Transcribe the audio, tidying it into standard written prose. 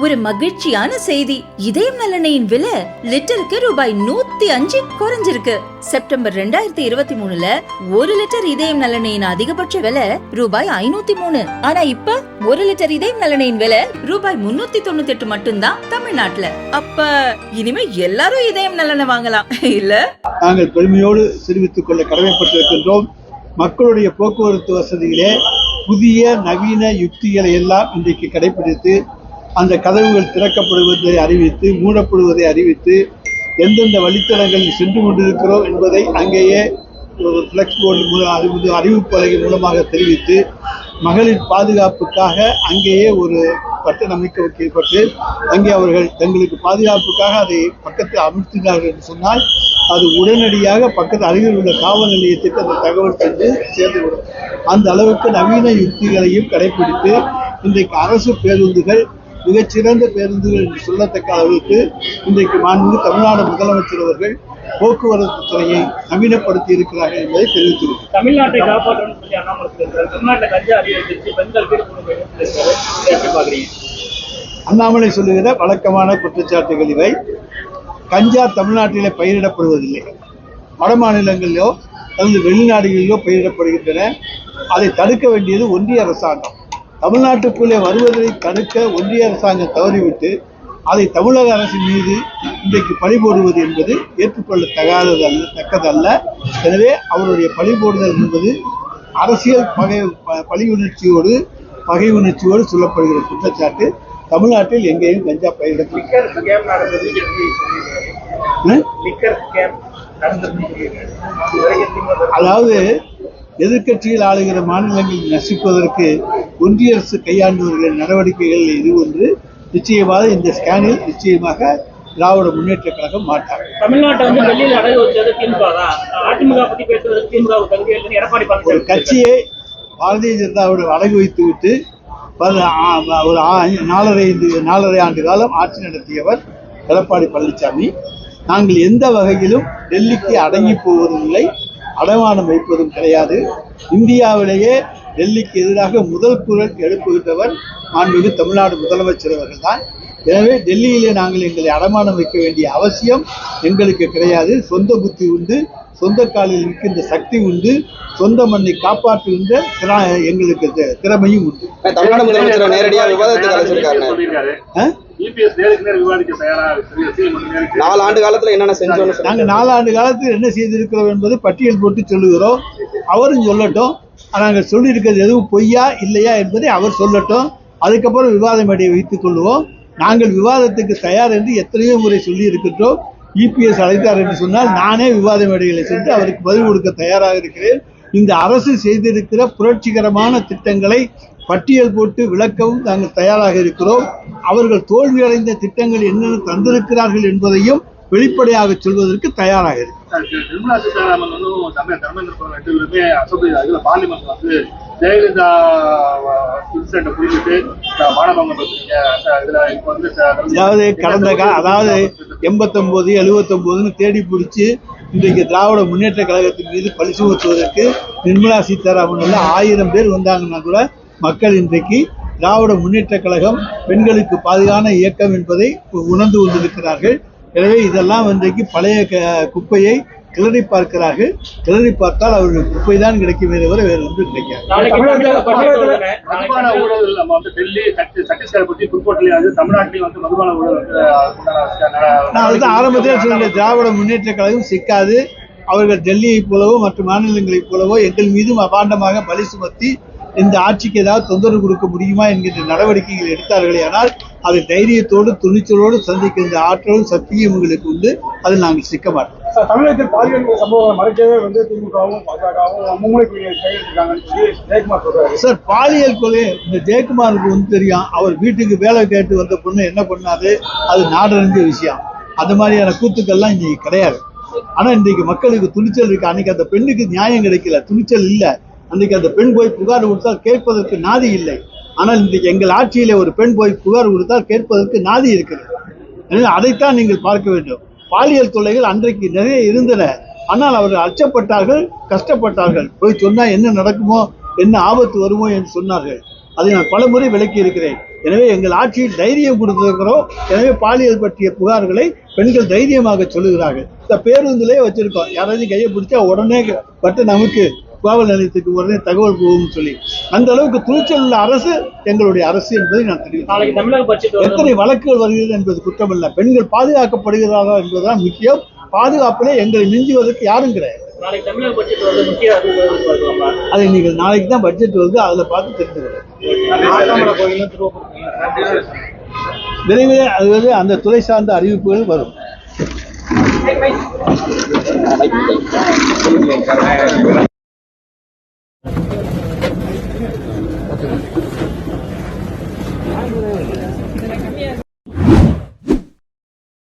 ஒரு மகிழ்ச்சியான செய்தி. இதயம் நல்லெண்ணெயின் விலை லிட்டருக்கு ரூபாய் 105 குறைஞ்சிருக்கு. செப்டம்பர் 2023ல 1 லிட்டர் இதயம் நல்லெண்ணெயின் அதிகபட்ச விலை ரூபாய் 503. ஆனா இப்ப 1 லிட்டர் இதயம் நல்லெண்ணெயின் விலை ரூபாய் 398 மட்டும்தான் தமிழ்நாட்டுல. அப்ப இனிமே எல்லாரும் இதயம் நல்லெண்ணெய் வாங்கலாம் இல்ல? நாங்கள் பெருமையோடு தெரிவித்துக் கொள்ள கடமைப்பட்டிருக்கின்றோம். மக்களுடைய போக்குவரத்து வசதியிலே புதிய நவீன யுக்திகளை எல்லாம் இன்றைக்கு கடைபிடித்து அந்த கதவுகள் திறக்கப்படுவதை அறிவித்து மூடப்படுவதை அறிவித்து எந்தெந்த வழித்தடங்களில் சென்று கொண்டிருக்கிறோம் என்பதை அங்கேயே ஒரு ஃப்ளெக்ஸ் போர்டு அறிவிப்பலகை மூலமாக தெரிவித்து மகளிர் பாதுகாப்புக்காக அங்கேயே ஒரு பட்டன் அமைக்க வைக்கப்பட்டு அங்கே அவர்கள் தங்களுக்கு பாதுகாப்புக்காக அதை பக்கத்தில் அமைத்தினார்கள் என்று சொன்னால் அது உடனடியாக பக்கத்தில் அருகில் உள்ள காவல் நிலையத்துக்கு அந்த தகவல் சென்று சேர்ந்துவிடும். அந்த அளவுக்கு நவீன யுக்திகளையும் கடைபிடித்து இன்றைக்கு அரசு பேருந்துகள் மிகச்சிறந்த பேருந்துகள் என்று சொல்லத்தக்க அளவுக்கு இன்றைக்கு மாண்புமிகு தமிழ்நாடு முதலமைச்சர் அவர்கள் போக்குவரத்து துறையை நவீனப்படுத்தி இருக்கிறார்கள் என்பதை தெரிவித்துள்ளது. தமிழ்நாட்டை காப்பாற்றணும் சொல்லி அண்ணாமலை சொல்லியிருக்காரு. தமிழ்நாட்டில் கஞ்சா அதிகரித்து பெண்கள் வீடு அண்ணாமலை சொல்லுகிற வழக்கமான குற்றச்சாட்டுகள் இவை. கஞ்சா தமிழ்நாட்டிலே பயிரிடப்படுவதில்லை, வட மாநிலங்களிலோ அல்லது வெளிநாடுகளிலோ பயிரிடப்படுகின்றன. அதை தடுக்க வேண்டியது ஒன்றிய அரசாங்கம். தமிழ்நாட்டுக்குள்ளே வருவதை தடுக்க ஒன்றிய அரசாங்கம் தவறிவிட்டு அதை தமிழக அரசின் மீது இன்றைக்கு பழி போடுவது என்பது ஏற்றுக்கொள்ளத்தக்கதல்ல. எனவே அவருடைய பழி போடுதல் என்பது அரசியல் பழி உணர்ச்சியோடு பகை உணர்ச்சியோடு சொல்லப்படுகிற குற்றச்சாட்டு. தமிழ்நாட்டில் எங்கேயும் கஞ்சா பயிரிடப்படும். அதாவது எதிர்கட்சியில் ஆளுகிற மாநிலங்களில் நசிப்பதற்கு ஒன்றிய அரசு கையாண்டு வருகிற நடவடிக்கைகள் இது ஒன்று. நிச்சயமாக இந்த ஸ்கேனில் நிச்சயமாக திராவிட முன்னேற்ற கழகம் மாட்டார். தமிழ்நாட்டை வந்து வெளியில் அடகு வச்சது திமுக தான். அதிமுக பத்தி பேசுவதற்கு திமுக எடப்பாடி ஒரு கட்சியை பாரதிய ஜனதாவோட அடகு வைத்து விட்டு ஒரு 4.5 ஆண்டு காலம் ஆட்சி நடத்தியவர் எடப்பாடி பழனிசாமி. நாங்கள் எந்த வகையிலும் டெல்லிக்கு அடங்கி போவதில்லை, அடமானம் வைப்பதும் கிடையாது. இந்தியாவிலேயே டெல்லிக்கு எதிராக முதல் குரல் எழுப்புகின்றவர் மாண்புமிகு தமிழ்நாடு முதலமைச்சர் அவர்கள் தான். எனவே டெல்லியிலே நாங்கள் எங்களை அடமானம் வைக்க வேண்டிய அவசியம் எங்களுக்கு கிடையாது. சொந்த புத்தி உண்டு, சொந்த காலில் நிற்கின்ற சக்தி உண்டு, சொந்த மண்ணை காப்பாற்றுகின்ற எங்களுக்கு திறமையும் உண்டு. தமிழ்நாடு முதலமைச்சர் நேரடியாக விவாதத்துக்கு அழைச்சிருக்காரு. 4 ஆண்டு காலத்துல என்னென்ன செஞ்சோம்? நாங்கள் 4 ஆண்டு காலத்தில் என்ன செய்திருக்கிறோம் என்பது பட்டியல் போட்டு சொல்லுகிறோம். அவரும் சொல்லட்டும். நாங்கள் சொல்லியிருக்கிறது எதுவும் பொய்யா இல்லையா என்பதை அவர் சொல்லட்டும். அதுக்கப்புறம் விவாத மேடையை வைத்துக் கொள்வோம். நாங்கள் விவாதத்துக்கு தயார் என்று எத்தனையோ முறை சொல்லி இருக்கின்றோம். இபிஎஸ் அழைத்தார் என்று சொன்னால் நானே விவாத மேடைகளை சென்று அவருக்கு பதில் கொடுக்க தயாராக இருக்கிறேன். இந்த அரசு செய்திருக்கிற புரட்சிகரமான திட்டங்களை பட்டியல் போட்டு விளக்கவும் நாங்கள் தயாராக இருக்கிறோம். அவர்கள் தோல்வியடைந்த திட்டங்கள் என்னென்ன தந்திருக்கிறார்கள் என்பதையும் வெளிப்படையாக சொல்வதற்கு தயாராக இருக்கிறார். நிர்மலா சீதாராமன் தர்மேந்திர பிரதான் பார்லிமெண்ட் வந்து ஜெயலலிதா குறிப்பிட்டு மாணவங்க அதாவது கடந்த அதாவது 89, 79 தேடி பிடிச்சி இன்றைக்கு திராவிட முன்னேற்ற கழகத்தின் மீது பழி சுமத்துவதற்கு நிர்மலா சீதாராமன் 1000 பேர் வந்தாங்கன்னா கூட மக்கள் இன்றைக்கு திராவிட முன்னேற்ற கழகம் பெண்களுக்கு பாதுகான இயக்கம் என்பதை உணர்ந்து கொண்டிருக்கிறார்கள். எனவே இதெல்லாம் இன்றைக்கு பழைய குப்பையை கிளறி பார்க்கிறார்கள். கிளறி பார்த்தால் அவர்கள் குப்பை தான் கிடைக்குமே தவிர வேறு ஒன்று கிடைக்காது. நான் அதுதான் ஆரம்பத்தில் சொல்ல, திராவிட முன்னேற்ற கழகம் சிக்காது. அவர்கள் டெல்லியை போலவோ மற்ற மாநிலங்களைப் போலவோ எங்கள் மீதும் அபாண்டமாக பலி சுமத்தி இந்த ஆட்சிக்கு ஏதாவது தொந்தரவு கொடுக்க முடியுமா என்கின்ற நடவடிக்கைகள் எடுத்தார்களே ஆனால் அதை தைரியத்தோடு துணிச்சலோடு சந்திக்கின்ற ஆற்றலும் சக்தியும் உங்களுக்கு உண்டு. அதில் நாங்கள் சிக்க மாட்டோம். தமிழகத்தில் பாலியல் சம்பவம் மறைக்கவே வந்து திமுகவும் பாஜகவும் மும்முனை ஜெயக்குமார் சொல்றாரு. சார், பாலியல் கொலை இந்த ஜெயக்குமாருக்கு வந்து தெரியும். அவர் வீட்டுக்கு வேலை கேட்டு வந்த பொண்ணு என்ன பண்ணாது, அது நாடறிஞ்ச விஷயம். அந்த மாதிரியான கூத்துக்கள்லாம் இன்னைக்கு கிடையாது. ஆனா இன்றைக்கு மக்களுக்கு துணிச்சல் இருக்கு. அன்னைக்கு அந்த பெண்ணுக்கு நியாயம் கிடைக்கல, துணிச்சல் இல்லை. அன்றைக்கு அந்த பெண் போய் புகார் கொடுத்தால் கேட்பதற்கு நாதி இல்லை. ஆனால் இன்றைக்கு எங்கள் ஆட்சியிலே ஒரு பெண் போய் புகார் கொடுத்தால் கேட்பதற்கு நாதி இருக்கிறது. எனவே அதைத்தான் நீங்கள் பார்க்க வேண்டும். பாலியல் தொல்லைகள் அன்றைக்கு நிறைய இருந்தன. ஆனால் அவர்கள் அச்சப்பட்டார்கள், கஷ்டப்பட்டார்கள். போய் சொன்னா என்ன நடக்குமோ, என்ன ஆபத்து வருமோ என்று சொன்னார்கள். அதை நான் பல முறை விளக்கி இருக்கிறேன். எனவே எங்கள் ஆட்சியில் தைரியம் கொடுத்திருக்கிறோம். எனவே பாலியல் பற்றிய புகார்களை பெண்கள் தைரியமாக சொல்லுகிறார்கள். இந்த பேருந்திலே வச்சிருக்கோம், யாராவது கையை பிடிச்சா உடனே பட்டு நமக்கு காவல் நிலையத்துக்கு உடனே தகவல் போகும்னு சொல்லி அந்த அளவுக்கு துணிச்சல் உள்ள அரசு எங்களுடைய அரசு என்பதை நான் தெரிவிக்கிறேன். நாளைக்கு தமிழக பட்ஜெட் எத்தனை வழக்குகள் வருகிறது என்பது குற்றமல்ல, பெண்கள் பாதுகாக்கப்படுகிறார்களா என்பதுதான் முக்கியம். பாதுகாப்பிலே எங்களை மிஞ்சுவதற்கு யாரும் கிடையாது. நாளைக்கு தமிழக பட்ஜெட் வந்து முக்கிய அறிவிப்பு அதை நீங்கள் நாளைக்கு தான் பட்ஜெட் வருது, அதில் பார்த்து தெரிஞ்சுக்கிறேன். விரைவில் அது அந்த துறை சார்ந்த அறிவிப்புகள் வரும்.